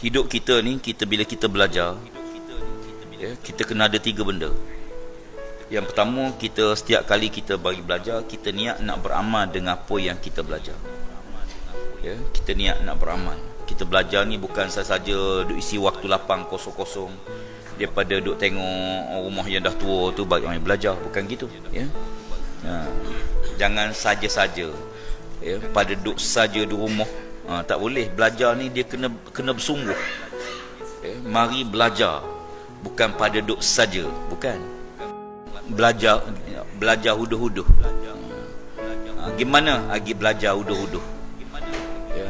Hidup kita ni, bila kita belajar, ya, kita kena ada 3 benda. Yang pertama, kita setiap kali kita bagi belajar, kita niat nak beramal dengan apa yang kita belajar. Ya, kita niat nak beramal. Kita belajar ni bukan sahaja duk isi waktu lapang kosong-kosong, daripada duk tengok rumah yang dah tua tu bagi orang belajar, bukan gitu, ya. Jangan saja-saja, ya, pada duk saja di rumah. Tak boleh. Belajar ni dia kena bersungguh, ya. Mari belajar, bukan pada duk saja, bukan. Belajar huduh-huduh. Gimana lagi belajar huduh-huduh, ya.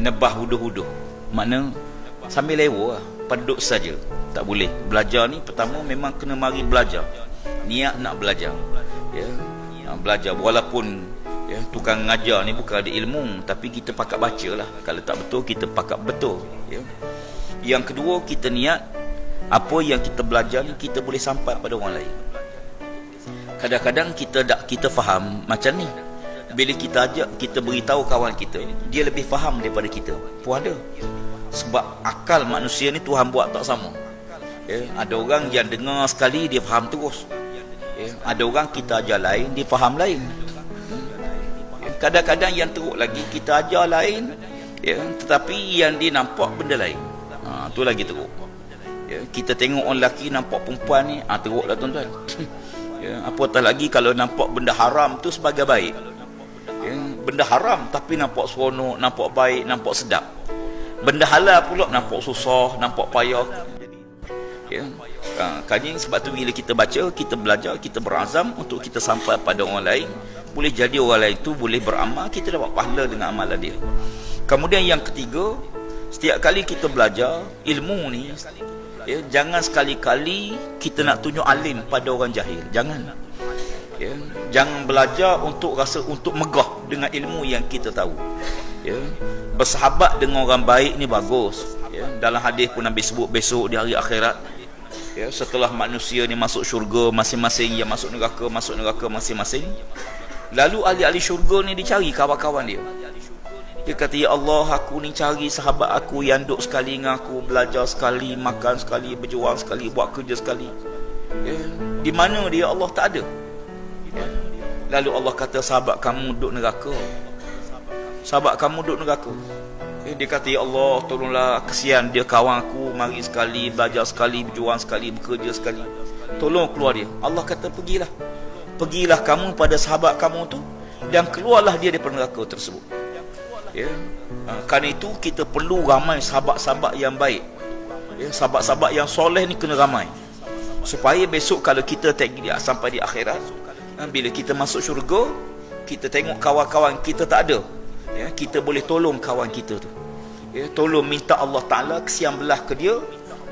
Nebah huduh-huduh, makna sambil lewa lah, pada duk saja tak boleh. Belajar ni pertama memang kena mari belajar, niat nak belajar, ya. Belajar walaupun, ya, tukang ngajar ni bukan ada ilmu, tapi kita pakat baca lah. Kalau tak betul, kita pakat betul, ya. Yang kedua, kita niat apa yang kita belajar ni kita boleh sampai pada orang lain. Kadang-kadang kita faham macam ni, bila kita ajak, kita beritahu kawan kita, dia lebih faham daripada kita pun ada. Sebab akal manusia ni Tuhan buat tak sama, ya. Ada orang yang dengar sekali dia faham terus, ya. Ada orang kita ajar lain, dia faham lain. Kadang-kadang yang teruk lagi, kita ajar lain, ya, tetapi yang dia nampak benda lain. Tu lagi teruk, ya. Kita tengok orang lelaki nampak perempuan ni, teruk lah tuan-tuan. Ya, apatah lagi kalau nampak benda haram tu sebagai baik, ya. Benda haram tapi nampak seronok, nampak baik, nampak sedap. Benda halal pula nampak susah, nampak payah, ya. Sebab tu bila kita baca, kita belajar, kita berazam untuk kita sampai pada orang lain, boleh jadi orang lain tu boleh beramal, kita dapat pahala dengan amalan dia. Kemudian yang ketiga, setiap kali kita belajar ilmu ni, ya, jangan sekali-kali kita nak tunjuk alim pada orang jahil. Jangan, ya. Jangan belajar untuk rasa untuk megah dengan ilmu yang kita tahu, ya. Bersahabat dengan orang baik ni bagus, ya. Dalam hadis pun Nabi sebut besok di hari akhirat, ya, setelah manusia ni masuk syurga masing-masing, yang masuk neraka masing-masing, lalu ahli-ahli syurga ni dicari kawan-kawan dia. Dia kata, ya Allah, aku ni cari sahabat aku yang duduk sekali dengan aku, belajar sekali, makan sekali, berjuang sekali, buat kerja sekali, ya. Di mana dia? Allah tak ada, ya. Lalu Allah kata, sahabat kamu duduk neraka, sahabat kamu duduk neraka, ya. Dia kata, ya Allah, tolonglah, kesian dia kawan aku, mari sekali, belajar sekali, berjuang sekali, bekerja sekali, tolong keluar dia. Allah kata, pergilah kamu pada sahabat kamu tu, dan keluarlah dia daripada neraka tersebut, ya. Kerana itu kita perlu ramai sahabat-sahabat yang baik, ya. Sahabat-sahabat yang soleh ni kena ramai, supaya besok kalau kita sampai di akhirat, bila kita masuk syurga, kita tengok kawan-kawan kita tak ada, ya, kita boleh tolong kawan kita tu, ya. Tolong minta Allah Ta'ala kesian belah ke dia,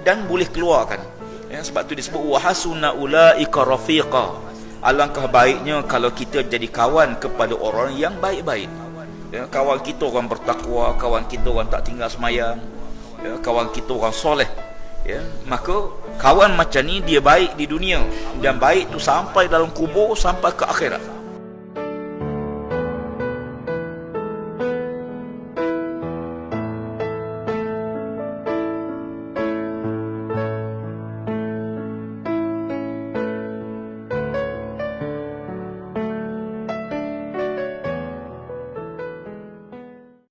dan boleh keluarkan, ya. Sebab tu disebut wahasuna ulaika rafiqa. Alangkah baiknya kalau kita jadi kawan kepada orang yang baik-baik, ya. Kawan kita orang bertakwa, kawan kita orang tak tinggal semayang, ya. Kawan kita orang soleh, ya. Maka kawan macam ni dia baik di dunia, dan baik tu sampai dalam kubur, sampai ke akhirat.